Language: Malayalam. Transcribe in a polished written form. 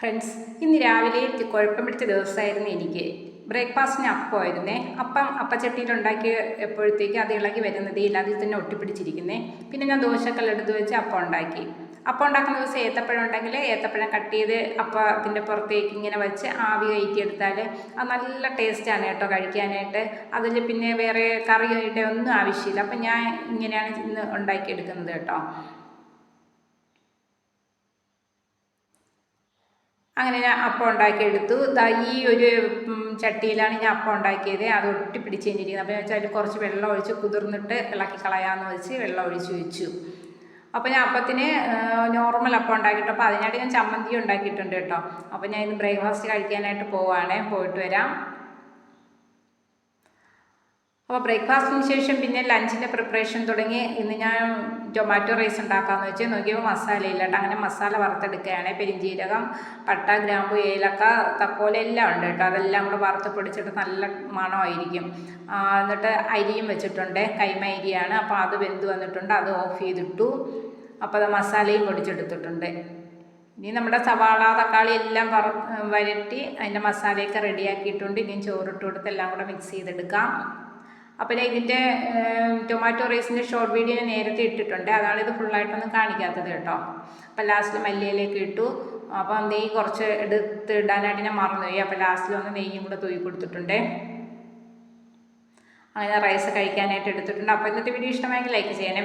ഫ്രണ്ട്സ്, ഇന്ന് രാവിലെ കുഴപ്പം പിടിച്ച ദിവസമായിരുന്നു. എനിക്ക് ബ്രേക്ക്ഫാസ്റ്റിന് അപ്പമായിരുന്നേ. അപ്പച്ചട്ടിയിൽ ഉണ്ടാക്കി എപ്പോഴത്തേക്ക് അത് ഇളകി വരുന്നതേ ഇല്ല, അതിൽ തന്നെ ഒട്ടിപ്പിടിച്ചിരിക്കുന്നേ. പിന്നെ ഞാൻ ദോശക്കല്ലെടുത്ത് വെച്ച് അപ്പം ഉണ്ടാക്കി. അപ്പം ഉണ്ടാക്കുന്ന ദിവസം ഏത്തപ്പഴം ഉണ്ടെങ്കിൽ ഏത്തപ്പഴം കട്ട് ചെയ്ത് അതിൻ്റെ പുറത്തേക്ക് ഇങ്ങനെ വെച്ച് ആവി കയറ്റിയെടുത്താൽ അത് നല്ല ടേസ്റ്റാണ് കേട്ടോ കഴിക്കാനായിട്ട്. അതിൽ പിന്നെ വേറെ കറിയുടെ ഒന്നും ആവശ്യമില്ല. അപ്പം ഞാൻ ഇങ്ങനെയാണ് ഇന്ന് ഉണ്ടാക്കിയെടുക്കുന്നത് കേട്ടോ. അങ്ങനെ ഞാൻ അപ്പം ഉണ്ടാക്കിയെടുത്തു. ഈ ഒരു ചട്ടിയിലാണ് ഞാൻ അപ്പം ഉണ്ടാക്കിയത്. അത് ഒട്ടിപ്പിടിച്ച് കഴിഞ്ഞിരിക്കുന്നത്. അപ്പോൾ ഞാൻ വെച്ചാൽ അതിൽ കുറച്ച് വെള്ളം ഒഴിച്ച് കുതിർന്നിട്ട് ഇളക്കി കളയാമെന്ന് വെച്ച് വെള്ളം ഒഴിച്ച് വെച്ചു. അപ്പോൾ ഞാൻ അപ്പത്തിന് നോർമൽ അപ്പം ഉണ്ടാക്കിയിട്ട്, അപ്പോൾ അതിനായിട്ട് ഞാൻ ചമ്മന്തി ഉണ്ടാക്കിയിട്ടുണ്ട് കേട്ടോ. അപ്പോൾ ഞാൻ ഇന്ന് ബ്രേക്ക്ഫാസ്റ്റ് കഴിക്കാനായിട്ട് പോവുകയാണ്. പോയിട്ട് വരാം. അപ്പോൾ ബ്രേക്ക്ഫാസ്റ്റിന് ശേഷം പിന്നെ ലഞ്ചിൻ്റെ പ്രിപ്പറേഷൻ തുടങ്ങി. ഇന്ന് ഞാൻ ടൊമാറ്റോ റൈസ് ഉണ്ടാക്കാമെന്ന് വെച്ച് നോക്കിയപ്പോൾ മസാലയില്ല കേട്ടോ. അങ്ങനെ മസാല വറുത്തെടുക്കുകയാണ്. പെരിഞ്ജീരകം, പട്ട, ഗ്രാമ്പു, ഏലക്ക, തക്കോല എല്ലാം ഉണ്ട് കേട്ടോ. അതെല്ലാം കൂടെ വറുത്ത് പൊടിച്ചിട്ട് നല്ല മണമായിരിക്കും. എന്നിട്ട് അരിയും വെച്ചിട്ടുണ്ട്. കൈമ അരിയാണ്. അപ്പോൾ അത് വെന്ത് വന്നിട്ടുണ്ട്. അത് ഓഫ് ചെയ്തിട്ടു. അപ്പോൾ അത് മസാലയും പൊടിച്ചെടുത്തിട്ടുണ്ട്. ഇനി നമ്മുടെ സവാള, തക്കാളി എല്ലാം വരട്ടി അതിൻ്റെ മസാലയൊക്കെ റെഡിയാക്കിയിട്ടുണ്ട്. ഇനിയും ചോറിട്ട് കൊടുത്ത് എല്ലാം കൂടെ മിക്സ് ചെയ്തെടുക്കാം. അപ്പോൾ ഇതിൻ്റെ ടൊമാറ്റോ റൈസിൻ്റെ ഷോർട്ട് വീഡിയോ ഞാൻ നേരത്തെ ഇട്ടിട്ടുണ്ട്. അതാണ് ഇത് ഫുള്ളായിട്ടൊന്നും കാണിക്കാത്തത് കേട്ടോ. അപ്പോൾ ലാസ്റ്റിൽ മല്ലിയിലേക്ക് ഇട്ടു. അപ്പോൾ നെയ്യ് കുറച്ച് എടുത്ത് ഇടാനായിട്ട് ഞാൻ മറന്നുപോയി. അപ്പോൾ ലാസ്റ്റിൽ ഒന്ന് നെയ്യും കൂടെ തൂക്കി കൊടുത്തിട്ടുണ്ട്. അങ്ങനെ റൈസ് കഴിക്കാനായിട്ട് എടുത്തിട്ടുണ്ട്. അപ്പോൾ ഇന്നത്തെ വീഡിയോ ഇഷ്ടമായെങ്കിൽ ലൈക്ക് ചെയ്യണേ.